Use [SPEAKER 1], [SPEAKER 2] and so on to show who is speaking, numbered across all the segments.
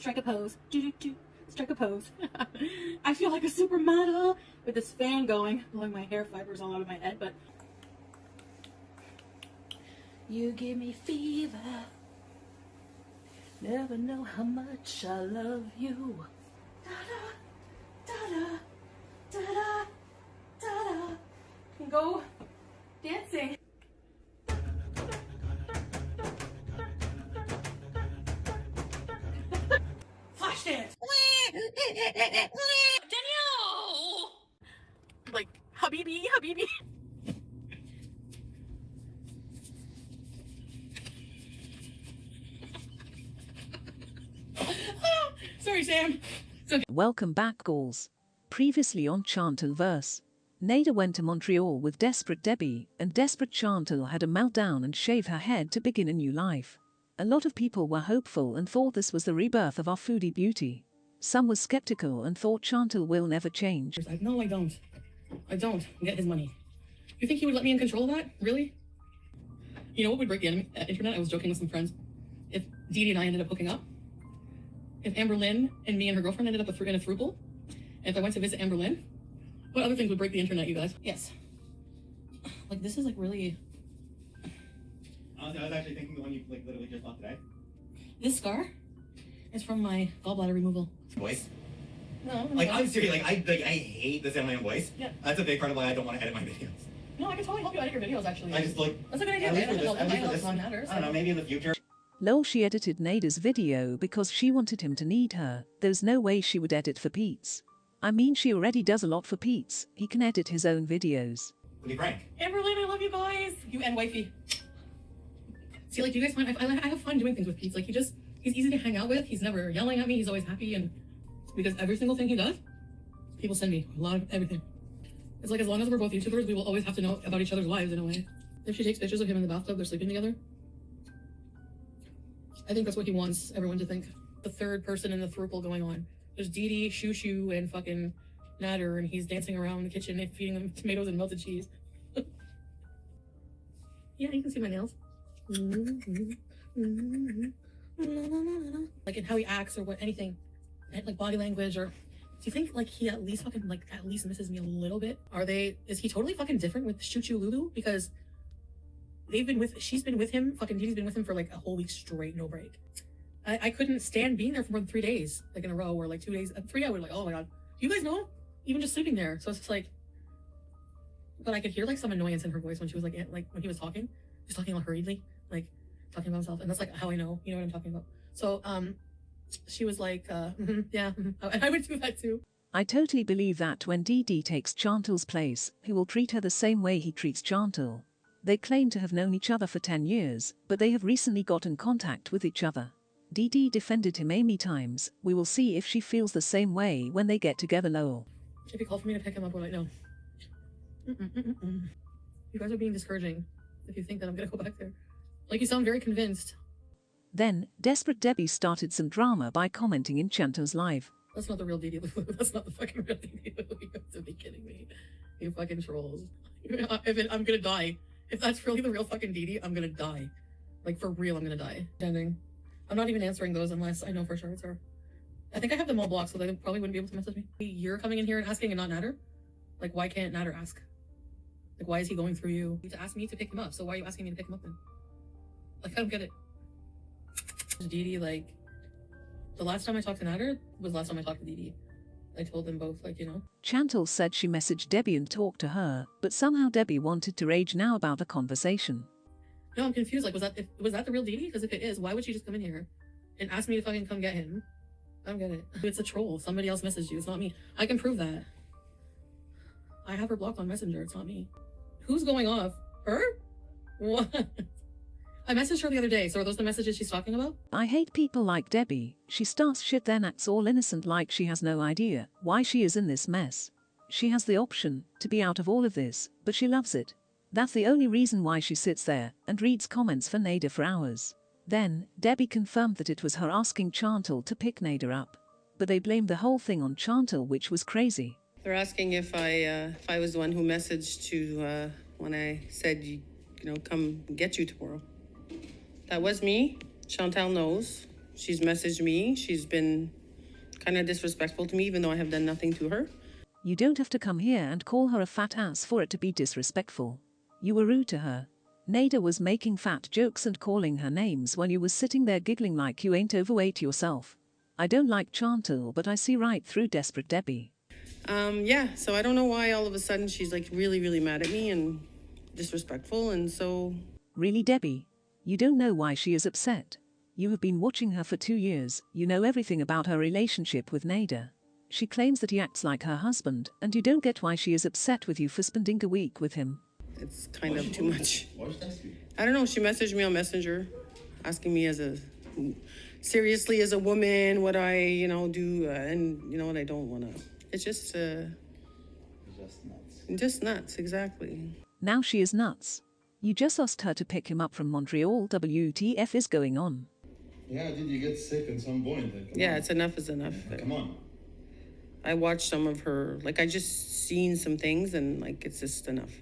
[SPEAKER 1] Strike a pose. Strike a pose. I feel like a supermodel with this fan going, blowing my hair fibers all out of my head, but you give me fever. Never know how much I love you. Da da da da da da. Can go dancing. Flash dance. Danielle. Like Habibi, Habibi. Sorry, Sam. Okay.
[SPEAKER 2] Welcome back, Gauls. Previously on Chantal verse. Nader went to Montreal with desperate Debbie, and desperate Chantal had a meltdown and shaved her head to begin a new life. A lot of people were hopeful and thought this was the rebirth of our foodie beauty. Some were skeptical and thought Chantal will never change.
[SPEAKER 1] No, I don't. I don't get his money. You think he would let me in control of that? Really? You know what would break the internet? I was joking with some friends. If Dee Dee and I ended up hooking up, if Amber Lynn and me and her girlfriend ended up in a throuple, and if I went to visit Amber Lynn, what other things would break the internet, you guys? Yes. Like, this is like really...
[SPEAKER 3] Honestly, I was actually thinking the one you like literally just bought today.
[SPEAKER 1] This scar is from my gallbladder removal.
[SPEAKER 3] Voice?
[SPEAKER 1] No.
[SPEAKER 3] Like, I'm serious. I hate the sound of my own voice.
[SPEAKER 1] Yeah.
[SPEAKER 3] That's a big part of why I don't want to edit my videos.
[SPEAKER 1] No, I can totally help you edit your videos, actually.
[SPEAKER 3] I just like...
[SPEAKER 1] That's a good idea.
[SPEAKER 3] At least for this,
[SPEAKER 1] I
[SPEAKER 3] don't know, maybe in the future.
[SPEAKER 2] Lol, she edited Nader's video because she wanted him to need her. There's no way she would edit for Pete's. I mean, she already does a lot for Pete's. He can edit his own videos.
[SPEAKER 3] What do you prank?
[SPEAKER 1] Amber Lynn, I love you guys. You and wifey. See, like, do you guys find I have fun doing things with Pete. Like, he's easy to hang out with. He's never yelling at me. He's always happy, and because every single thing he does, people send me a lot of everything. It's like, as long as we're both YouTubers, we will always have to know about each other's lives in a way. If she takes pictures of him in the bathtub, they're sleeping together. I think that's what he wants everyone to think. The third person in the throuple going on. There's Dee Dee, Shoo Shoo, and fucking Nader, and he's dancing around the kitchen and feeding them tomatoes and melted cheese. Yeah, you can see my nails. Like, in how he acts or what, anything. Like body language, or do you think like he at least fucking like at least misses me a little bit? Is he totally fucking different with Choo Choo Lulu? Because she's been with him, fucking Dee Dee's been with him for like a whole week straight, no break. I couldn't stand being there for more than 3 days, like in a row, or like 2 days, 3 I would like, oh my god. You guys know? Even just sleeping there. So it's just like, but I could hear like some annoyance in her voice when she was like when he was talking. He's talking all hurriedly, like talking about himself, and that's like how I know, you know what I'm talking about. So she was like, yeah, I would do that too.
[SPEAKER 2] I totally believe that when Dee Dee takes Chantal's place, he will treat her the same way he treats Chantal. They claim to have known each other for 10 years, but they have recently got in contact with each other. Dee Dee defended him Amy times. We will see if she feels the same way when they get together, lol.
[SPEAKER 1] If you call for me to pick him up, I know. You guys are being discouraging if you think that I'm gonna go back there. Like, you sound very convinced.
[SPEAKER 2] Then, desperate Debbie started some drama by commenting in Chantal's live.
[SPEAKER 1] That's not the real Dee Dee Lulu. That's not the fucking real Dee Dee Lulu. You have to be kidding me. You fucking trolls. I'm gonna die. If that's really the real fucking Dee Dee, I'm gonna die. Like, for real, I'm gonna die. I'm not even answering those unless I know for sure it's her. I think I have them all blocked, so they probably wouldn't be able to message me. You're coming in here and asking and not Nader? Like, why can't Nader ask? Like, why is he going through you to ask me to pick him up? So why are you asking me to pick him up then? Like, I don't get it. Dee Dee, like, the last time I talked to Nader was the last time I talked to Dee Dee. I told them both, like, you know.
[SPEAKER 2] Chantal said she messaged Debbie and talked to her, but somehow Debbie wanted to rage now about the conversation.
[SPEAKER 1] No, I'm confused. Like, was that the real Dee Dee? Because if it is, why would she just come in here and ask me to fucking come get him? I don't get it. It's a troll. Somebody else messaged you. It's not me. I can prove that. I have her blocked on Messenger. It's not me. Who's going off? Her? What? I messaged her the other day. So are those the messages she's talking about?
[SPEAKER 2] I hate people like Debbie. She starts shit then acts all innocent like she has no idea why she is in this mess. She has the option to be out of all of this, but she loves it. That's the only reason why she sits there and reads comments for Nader for hours. Then, Debbie confirmed that it was her asking Chantal to pick Nader up. But they blamed the whole thing on Chantal, which was crazy.
[SPEAKER 4] They're asking if I was the one who messaged to when I said, come get you tomorrow. That was me. Chantal knows. She's messaged me. She's been kind of disrespectful to me, even though I have done nothing to her.
[SPEAKER 2] You don't have to come here and call her a fat ass for it to be disrespectful. You were rude to her. Nada was making fat jokes and calling her names while you was sitting there giggling like you ain't overweight yourself. I don't like Chantal, but I see right through desperate Debbie.
[SPEAKER 4] Yeah, so I don't know why all of a sudden she's like really, really mad at me and disrespectful, and so...
[SPEAKER 2] Really, Debbie? You don't know why she is upset. You have been watching her for 2 years, you know everything about her relationship with Nada. She claims that he acts like her husband, and you don't get why she is upset with you for spending a week with him.
[SPEAKER 4] It's kind of too much.
[SPEAKER 3] Why should I ask you?
[SPEAKER 4] I don't know, she messaged me on Messenger, asking me seriously as a woman, what I, do, and you know what, I don't want to. It's just,
[SPEAKER 3] Just nuts.
[SPEAKER 4] just nuts, exactly.
[SPEAKER 2] Now she is nuts. You just asked her to pick him up from Montreal. WTF is going on?
[SPEAKER 5] Yeah, did you get sick at some point? Like, come
[SPEAKER 4] Yeah,
[SPEAKER 5] on.
[SPEAKER 4] it's enough is enough.
[SPEAKER 5] Come on.
[SPEAKER 4] I watched some of her, like I just seen some things and like it's just enough.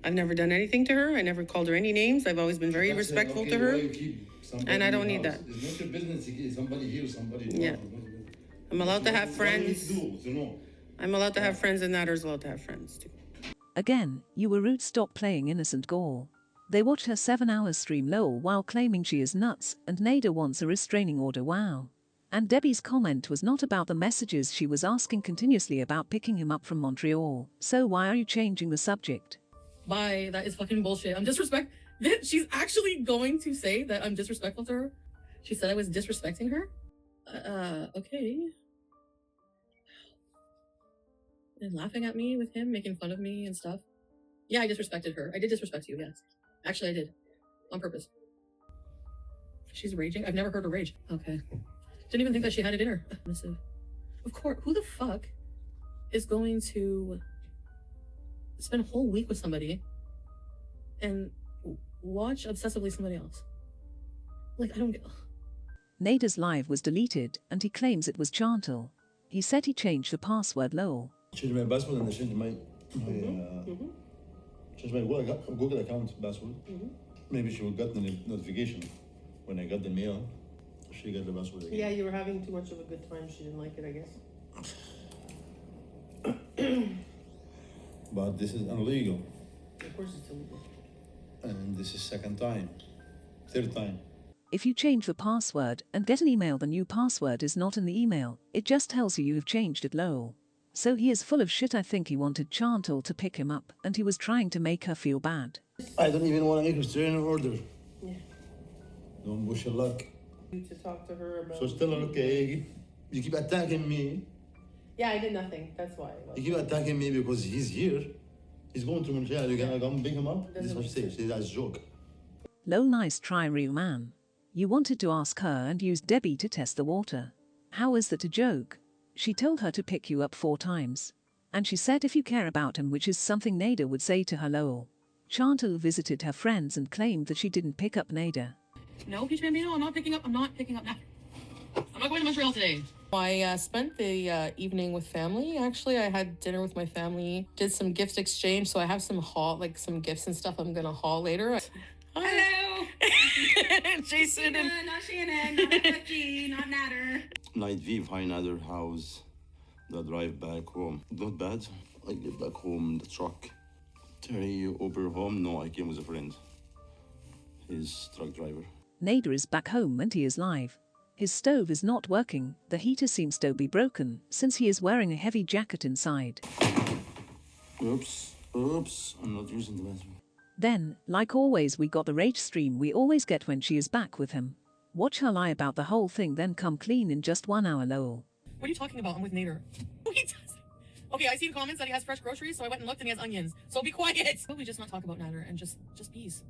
[SPEAKER 4] I've never done anything to her. I never called her any names. I've always been very
[SPEAKER 5] That's it.
[SPEAKER 4] respectful
[SPEAKER 5] Okay,
[SPEAKER 4] to her.
[SPEAKER 5] why you keep somebody
[SPEAKER 4] And I
[SPEAKER 5] in
[SPEAKER 4] don't
[SPEAKER 5] your
[SPEAKER 4] need
[SPEAKER 5] house?
[SPEAKER 4] that.
[SPEAKER 5] It's not your business. It's somebody here, somebody there.
[SPEAKER 4] Yeah.
[SPEAKER 5] It's not your business.
[SPEAKER 4] I'm allowed to have
[SPEAKER 5] What do you need
[SPEAKER 4] friends.
[SPEAKER 5] to do? To know.
[SPEAKER 4] I'm allowed to have friends and Natter's allowed to have friends too.
[SPEAKER 2] Again, you were rude. Stop playing innocent gore. They watch her 7-hour stream lol while claiming she is nuts, and Nada wants a restraining order. Wow. And Debbie's comment was not about the messages. She was asking continuously about picking him up from Montreal. So why are you changing the subject?
[SPEAKER 1] Bye. That is fucking bullshit. I'm disrespect. She's actually going to say that I'm disrespectful to her. She said I was disrespecting her. Okay. And laughing at me with him, making fun of me and stuff. Yeah, I disrespected her. I did disrespect you, yes. Actually, I did. On purpose. She's raging? I've never heard her rage. Okay. Didn't even think that she had it in her. Missive. Of course, who the fuck is going to spend a whole week with somebody and watch obsessively somebody else? Like, I don't get...
[SPEAKER 2] Nada's live was deleted, and he claims it was Chantal. He said he changed the password lol.
[SPEAKER 5] Change my password and I change my change my Google account password. Maybe she will get the notification when I got the mail. She got the password again.
[SPEAKER 4] Yeah, you were having too much of a good time. She didn't like it, I guess.
[SPEAKER 5] But this is illegal,
[SPEAKER 4] Of course it's illegal.
[SPEAKER 5] and this is second time, third time.
[SPEAKER 2] If you change the password and get an email, the new password is not in the email. It just tells you have changed it lol. So he is full of shit. I think he wanted Chantal to pick him up, and he was trying to make her feel bad.
[SPEAKER 5] I don't even want to make a restraining order.
[SPEAKER 4] Yeah.
[SPEAKER 5] Don't wish your luck.
[SPEAKER 4] To talk to her about...
[SPEAKER 5] So still okay. You keep attacking me.
[SPEAKER 4] Yeah, I did nothing. That's why.
[SPEAKER 5] You keep attacking me because he's here. He's going to Montreal. You gonna come pick him up? This is what she says. She says that's a joke.
[SPEAKER 2] Lol, nice try, real man. You wanted to ask her and used Debbie to test the water. How is that a joke? She told her to pick you up 4 times. And she said if you care about him, which is something Nada would say to her lol. Chantal visited her friends and claimed that she didn't pick up Nada.
[SPEAKER 1] No, Peach Bambino, I'm not picking up now. I'm not going to Montreal today. I spent the evening with family. Actually, I had dinner with my family, did some gift exchange, so I have some some gifts and stuff I'm gonna haul later.
[SPEAKER 6] Hello.
[SPEAKER 1] Jason and...
[SPEAKER 6] Not Shannon, not Becky, not Natter.
[SPEAKER 7] Night view of another house. The drive back home. Not bad. I get back home in the truck. Terry Uber home. No, I came with a friend. His truck driver.
[SPEAKER 2] Nada is back home and he is live. His stove is not working. The heater seems to be broken since he is wearing a heavy jacket inside.
[SPEAKER 7] Oops. I'm not using the bathroom.
[SPEAKER 2] Then, like always, we got the rage stream we always get when she is back with him. Watch her lie about the whole thing, then come clean in just 1 hour lol.
[SPEAKER 1] What are you talking about? I'm with Nader. Oh, he does. Okay, I seen comments that he has fresh groceries, so I went and looked and he has onions. So be quiet. Could we just not talk about Nader and just peace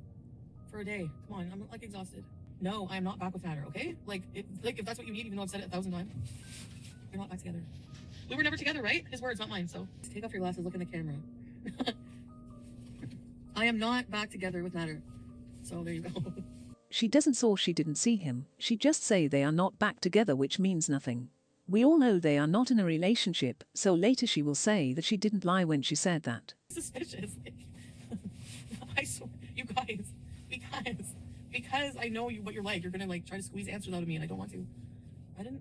[SPEAKER 1] for a day? Come on, I'm like exhausted. No, I am not back with Nader, okay? Like if that's what you need, even though I've said it 1,000 times. We're not back together. We were never together, right? His words, not mine, so. Take off your glasses, look in the camera. I am not back together with Nader. So there you go.
[SPEAKER 2] She doesn't say she didn't see him, she just say they are not back together, which means nothing. We all know they are not in a relationship, so later she will say that she didn't lie when she said that.
[SPEAKER 1] Suspicious. I swear, you guys, because I know what you're like. You're gonna like try to squeeze answers out of me, and I don't want to. I'm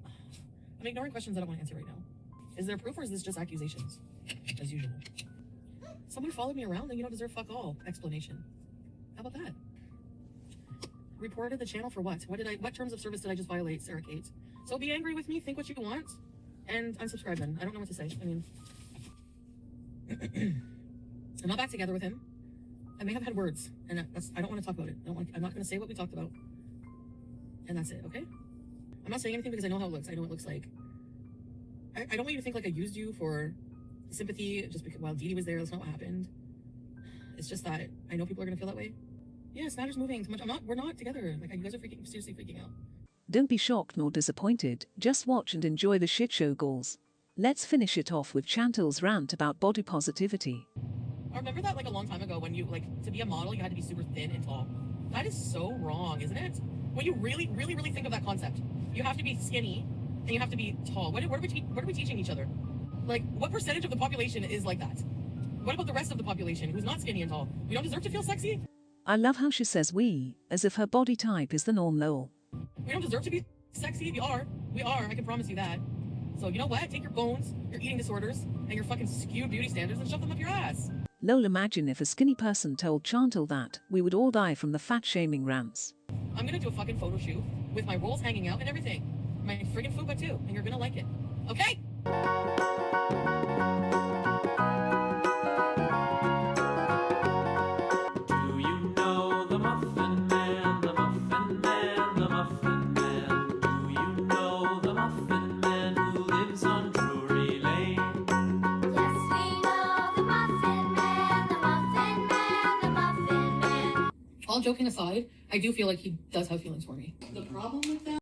[SPEAKER 1] ignoring questions I don't want to answer right now. Is there proof, or is this just accusations, as usual? Someone followed me around, and you don't deserve fuck all explanation. How about that? Reported the channel for what? What terms of service did I just violate, Sarah Kate? So be angry with me, think what you want, and unsubscribe then. I don't know what to say. I mean, I'm not back together with him. I may have had words, and I don't want to talk about it. I'm not going to say what we talked about. And that's it, okay? I'm not saying anything because I know how it looks. I know what it looks like. I don't want you to think like I used you for sympathy just because while Dee Dee was there. That's not what happened. It's just that I know people are going to feel that way. Yeah, Snatter's moving too much. We're not together. Like, you guys are seriously freaking out.
[SPEAKER 2] Don't be shocked nor disappointed, just watch and enjoy the shit show goals. Let's finish it off with Chantal's rant about body positivity.
[SPEAKER 1] I remember that like a long time ago when you, like, to be a model, you had to be super thin and tall. That is so wrong, isn't it? When you really, really, really think of that concept, you have to be skinny and you have to be tall. What are we teaching each other? Like, what percentage of the population is like that? What about the rest of the population who's not skinny and tall? We don't deserve to feel sexy?
[SPEAKER 2] I love how she says we, as if her body type is the norm lol.
[SPEAKER 1] We don't deserve to be sexy. We are. I can promise you that. So you know what? Take your bones, your eating disorders, and your fucking skewed beauty standards and shove them up your ass.
[SPEAKER 2] Lol, imagine if a skinny person told Chantal that, we would all die from the fat shaming rants.
[SPEAKER 1] I'm gonna do a fucking photo shoot with my rolls hanging out and everything. My friggin' fupa too, and you're gonna like it. Okay?
[SPEAKER 8] Do you know the Muffin Man, the Muffin Man, the Muffin Man? Do you know the Muffin Man who lives on Drury Lane?
[SPEAKER 9] Yes, we know the Muffin Man, the Muffin Man, the Muffin Man.
[SPEAKER 1] All joking aside, I do feel like he does have feelings for me. The problem with that